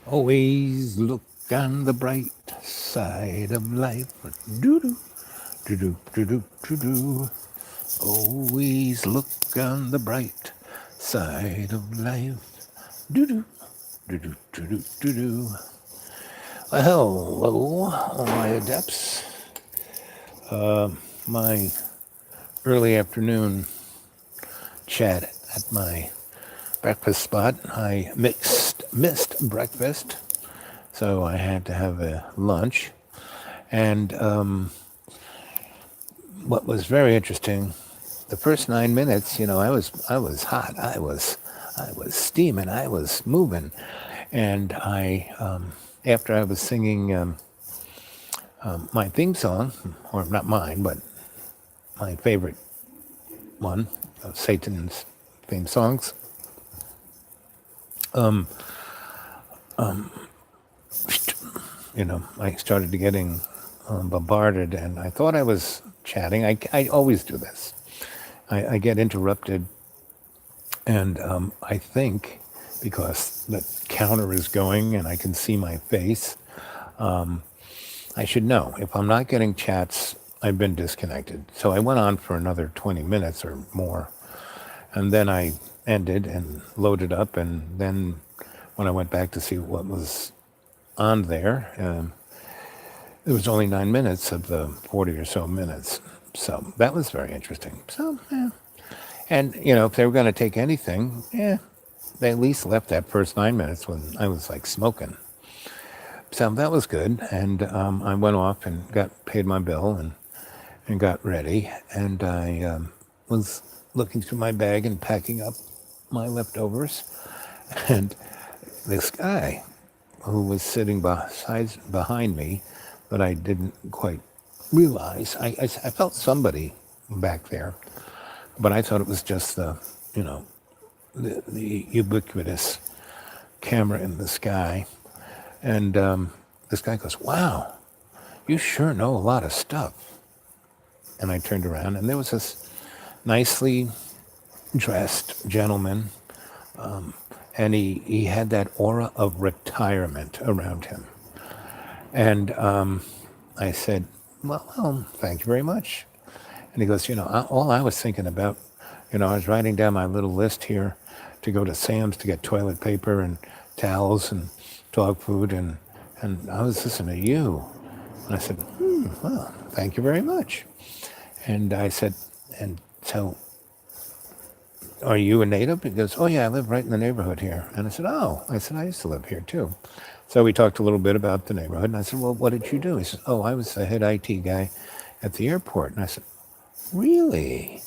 Always look on the bright side of life. Doo doo, doo doo, doo doo, doo doo. Always look on the bright side of life. Doo doo, doo doo, doo doo, doo doo. Well, hello, all my adepts. My early afternoon chat at my breakfast spot. I missed breakfast, so I had to have a lunch. And what was very interesting, the first 9 minutes, I was hot. I was steaming. I was moving, and after I was singing my theme song, or not mine, but my favorite one of Satan's theme songs. I started getting bombarded, and I thought I was chatting. I always do this. I get interrupted, and I think because the counter is going and I can see my face, I should know. If I'm not getting chats, I've been disconnected. So I went on for another 20 minutes or more, and then I ended and loaded up, and then when I went back to see what was on there, it was only 9 minutes of the 40 or so minutes. So that was very interesting. So, yeah. And, if they were going to take anything, they at least left that first 9 minutes when I was like smoking. So that was good. And I went off and paid my bill and got ready. And I was looking through my bag and packing up my leftovers. And this guy who was sitting behind me, but I didn't quite realize. I felt somebody back there, but I thought it was just the ubiquitous camera in the sky. And this guy goes, "Wow, you sure know a lot of stuff." And I turned around, and there was this nicely dressed gentleman, and he had that aura of retirement around him. And I said, well, thank you very much. And he goes, all I was thinking about, I was writing down my little list here to go to Sam's to get toilet paper and towels and dog food, and I was listening to you. And I said, well, thank you very much. And I said, and so, are you a native? He goes, oh yeah, I live right in the neighborhood here. And I said, oh, I used to live here too. So we talked a little bit about the neighborhood, and I said, well, what did you do? He said, oh, I was the head IT guy at the airport. And I said, really?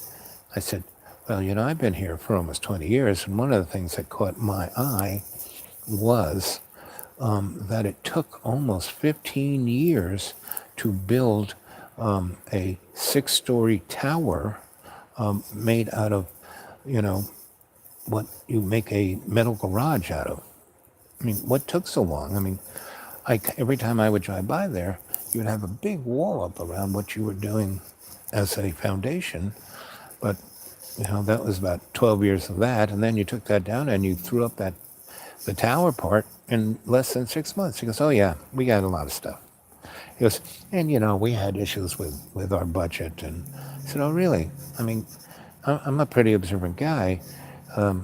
I said, well, I've been here for almost 20 years, and one of the things that caught my eye was that it took almost 15 years to build a 6-story tower made out of, what you make a metal garage out of. I mean, what took so long? I mean, every time I would drive by there, you would have a big wall up around what you were doing as a foundation. But, that was about 12 years of that. And then you took that down and you threw up the tower part in less than 6 months. He goes, oh, yeah, we got a lot of stuff. He goes, and, we had issues with our budget. And I said, oh, really? I mean, I'm a pretty observant guy.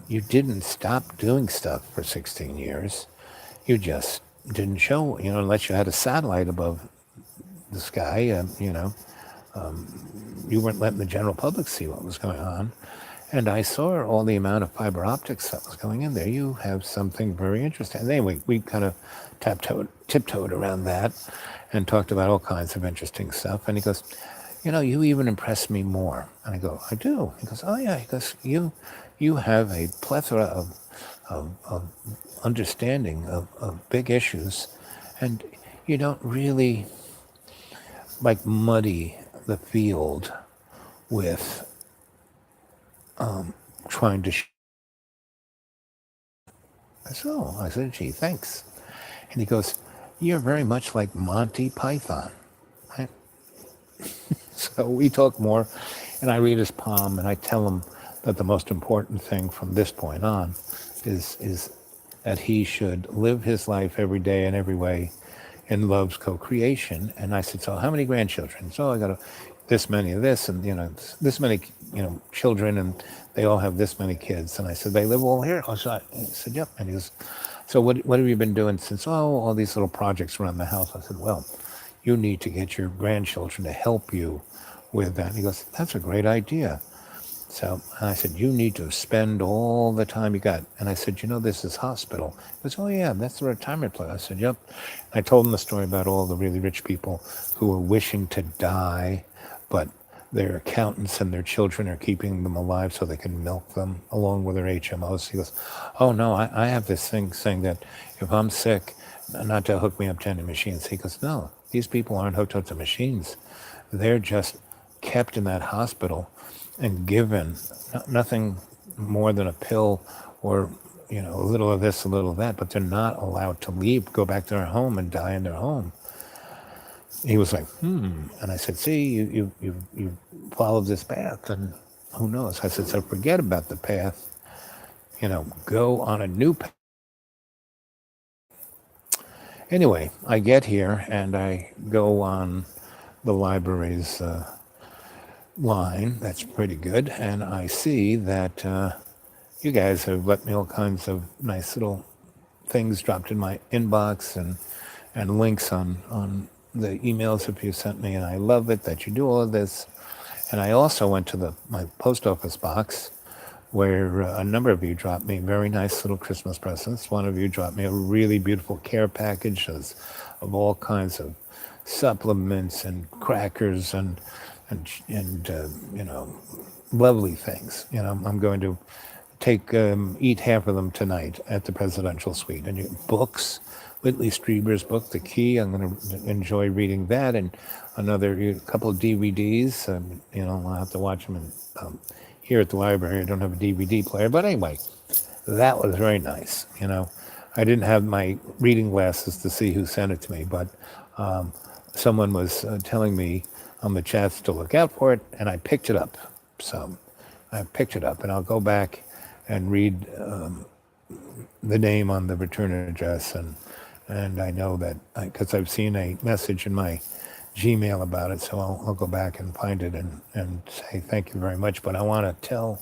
You didn't stop doing stuff for 16 years. You just didn't show, unless you had a satellite above the sky, you weren't letting the general public see what was going on. And I saw all the amount of fiber optics that was going in there. You have something very interesting. And anyway, we kind of tiptoed around that and talked about all kinds of interesting stuff. And he goes, you even impress me more. And I go, I do. He goes, oh yeah. He goes, you have a plethora of understanding of big issues, and you don't really like muddy the field with trying to. I said, gee, thanks. And he goes, you're very much like Monty Python. Right? So we talk more, and I read his palm, and I tell him that the most important thing from this point on is that he should live his life every day in every way in love's co-creation. And I said, so how many grandchildren? So I got this many of this, and this many children, and they all have this many kids. And I said, they live all here? He said, yep. And he goes, so what have you been doing since? All these little projects around the house. I said, well, you need to get your grandchildren to help you with that. And he goes, that's a great idea. So I said, you need to spend all the time you got. And I said, this is hospital. He goes, oh yeah, that's the retirement place. I said, yep. I told him the story about all the really rich people who are wishing to die, but their accountants and their children are keeping them alive so they can milk them along with their HMOs. He goes, oh no, I have this thing saying that if I'm sick, not to hook me up to any machines. He goes, no, these people aren't hooked up to machines. They're just kept in that hospital and given nothing more than a pill or a little of this, a little of that, but they're not allowed to leave, go back to their home and die in their home. He was like, and I said, see, you followed this path, and who knows? I said, so forget about the path, go on a new path. Anyway, I get here and I go on the library's line. That's pretty good. And I see that you guys have let me all kinds of nice little things dropped in my inbox and links on the emails that you sent me. And I love it that you do all of this. And I also went to my post office box where a number of you dropped me very nice little Christmas presents. One of you dropped me a really beautiful care package of all kinds of supplements and crackers and lovely things. I'm going to eat half of them tonight at the presidential suite. And books, Whitley Strieber's book, The Key. I'm going to enjoy reading that, and a couple of DVDs. I'll have to watch them here at the library. I don't have a DVD player, but anyway, that was very nice. I didn't have my reading glasses to see who sent it to me, but someone was telling me on the chats to look out for it, and I picked it up. So I picked it up, and I'll go back and read the name on the return address, and I know that because I've seen a message in my Gmail about it, so I'll go back and find it and say thank you very much. But I want to tell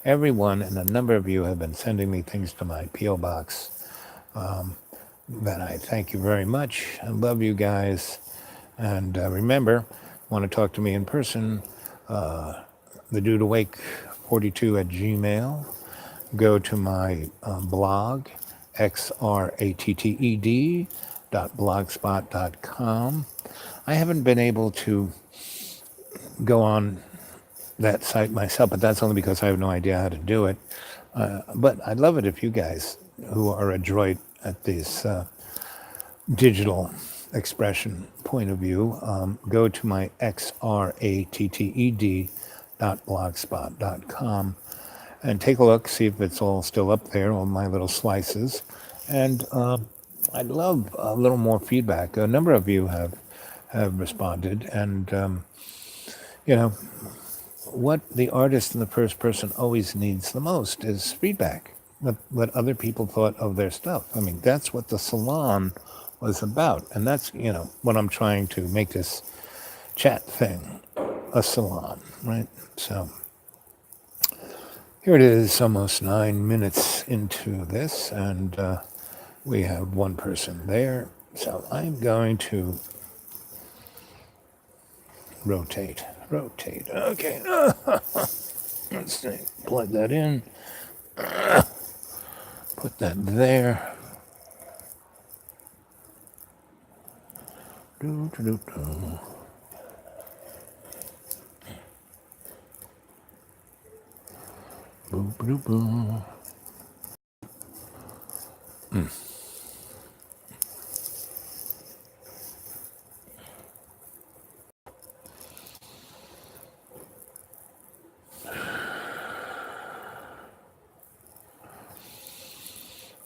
everyone, and a number of you have been sending me things to my P.O. box, that I thank you very much. I love you guys. And remember, want to talk to me in person, the Dude Awake 42 at Gmail. Go to my blog, xratted.blogspot.com. I haven't been able to go on that site myself, but that's only because I have no idea how to do it. But I'd love it if you guys, who are adroit at this digital expression point of view, go to my xratted.blogspot.com and take a look, see if it's all still up there, all my little slices. And I'd love a little more feedback. A number of you have responded, and what the artist in the first person always needs the most is feedback. What other people thought of their stuff. I mean, that's what the salon was about, and that's what I'm trying to make this chat thing a salon, right? So here it is, almost 9 minutes into this, and we have one person there. So I'm going to rotate. Okay. Let's see. Plug that in. Put that there. Boom, boom, boom.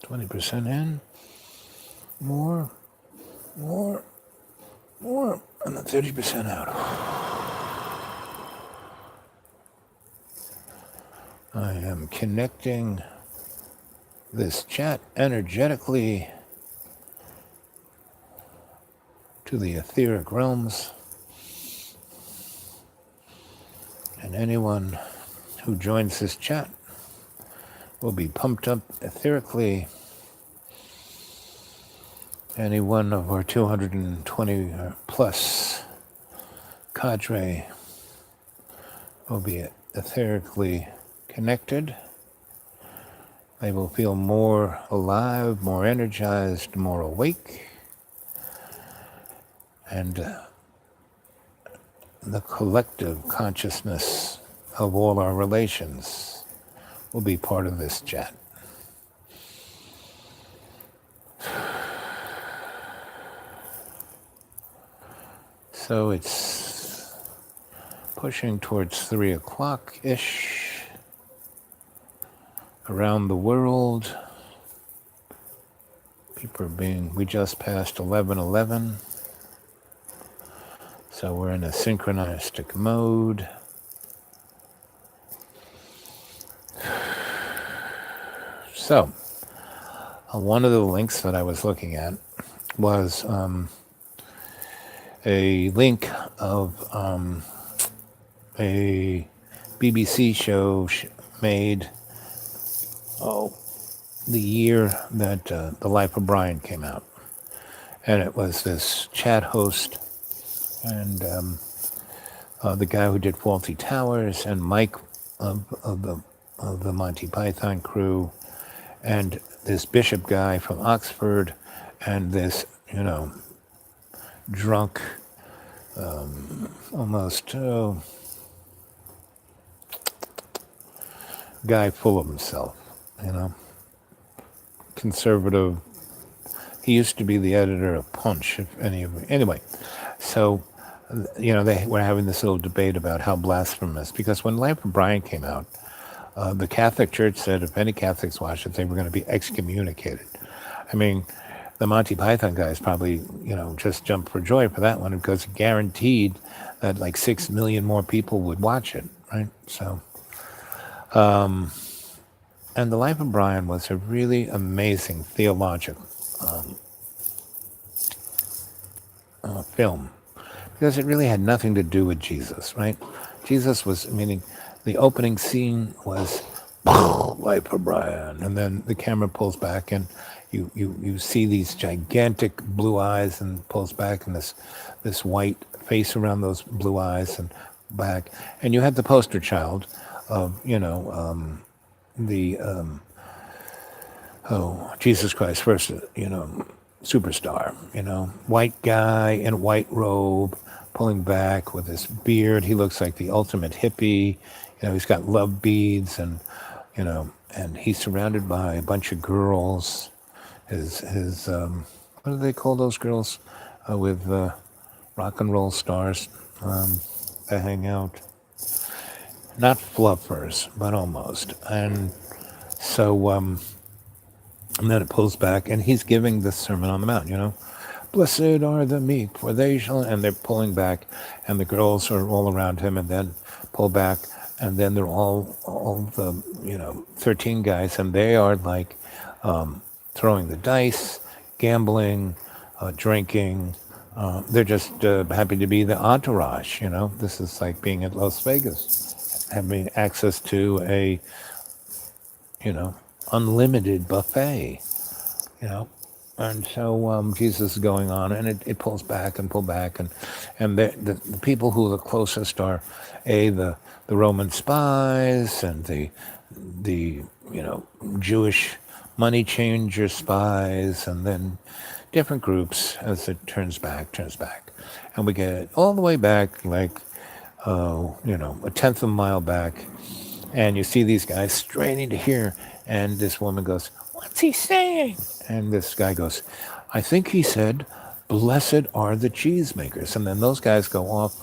20% in. More, and then 30% out. I am connecting this chat energetically to the etheric realms. And anyone who joins this chat will be pumped up etherically. Any one of our 220 plus cadre will be etherically connected. They will feel more alive, more energized, more awake. And the collective consciousness of all our relations will be part of this chat. So it's pushing towards 3 o'clock-ish around the world. People are we just passed 11:11. So we're in a synchronistic mode. So, one of the links that I was looking at was a link of a BBC show made the year that The Life of Brian came out. And it was this chat host and the guy who did Fawlty Towers and Mike of the Monty Python crew and this bishop guy from Oxford and this, drunk, almost guy full of himself, conservative. He used to be the editor of Punch, if any of you. Anyway, so, they were having this little debate about how blasphemous, because when Life of Brian came out, the Catholic Church said if any Catholics watched it, they were going to be excommunicated. I mean, the Monty Python guys probably, just jumped for joy for that one because it guaranteed that like 6 million more people would watch it, right? So, and The Life of Brian was a really amazing theological film because it really had nothing to do with Jesus, right? Jesus was, meaning the opening scene was Life of Brian, and then the camera pulls back and you see these gigantic blue eyes and pulls back and this white face around those blue eyes and back, and you had the poster child of Jesus Christ first, superstar, white guy in a white robe pulling back with his beard. He looks like the ultimate hippie. He's got love beads and he's surrounded by a bunch of girls. His what do they call those girls with rock and roll stars that hang out? Not fluffers, but almost. And so, and then it pulls back, and he's giving the Sermon on the Mount, Blessed are the meek, for they shall, and they're pulling back, and the girls are all around him, and then pull back, and then they're all the, 13 guys, and they are like throwing the dice, gambling, drinking. They're just happy to be the entourage, This is like being at Las Vegas, having access to a, unlimited buffet, And so Jesus is going on, and it pulls back and pull back, and the people who are the closest are the Roman spies and the Jewish money changer spies, and then different groups as it turns back, and we get all the way back, like a tenth of a mile back, and you see these guys straining to hear, and this woman goes, "What's he saying?" And this guy goes, "I think he said, 'Blessed are the cheesemakers.'" And then those guys go off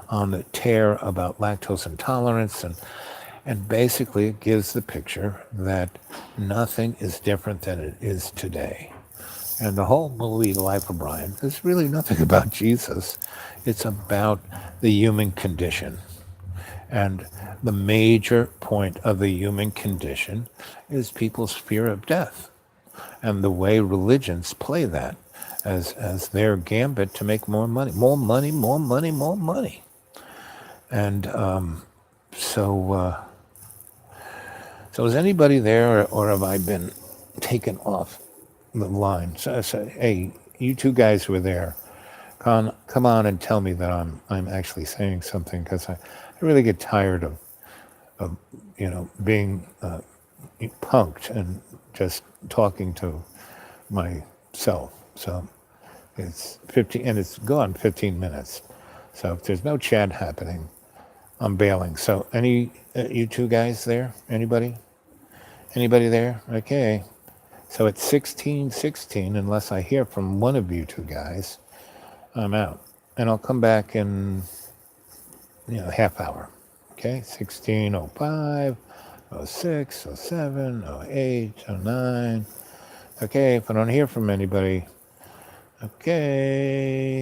on the tear about lactose intolerance, and basically it gives the picture that nothing is different than it is today. And the whole movie, The Life of Brian, is really nothing about Jesus. It's about the human condition. And the major point of the human condition is people's fear of death, and the way religions play that as their gambit to make more money, more money, more money, more money. And so, so is anybody there, or have I been taken off the line? So, hey, you two guys who were there, come on and tell me that I'm actually saying something, because I really get tired of being punked and just talking to myself. So it's 15, and it's gone 15 minutes. So if there's no chat happening, I'm bailing. So any you two guys there? Anybody? Anybody there? Okay. So it's 16:16. Unless I hear from one of you two guys, I'm out, and I'll come back in half hour. Okay, 16:05, 06, 07, 08, 09. Okay, if I don't hear from anybody, okay.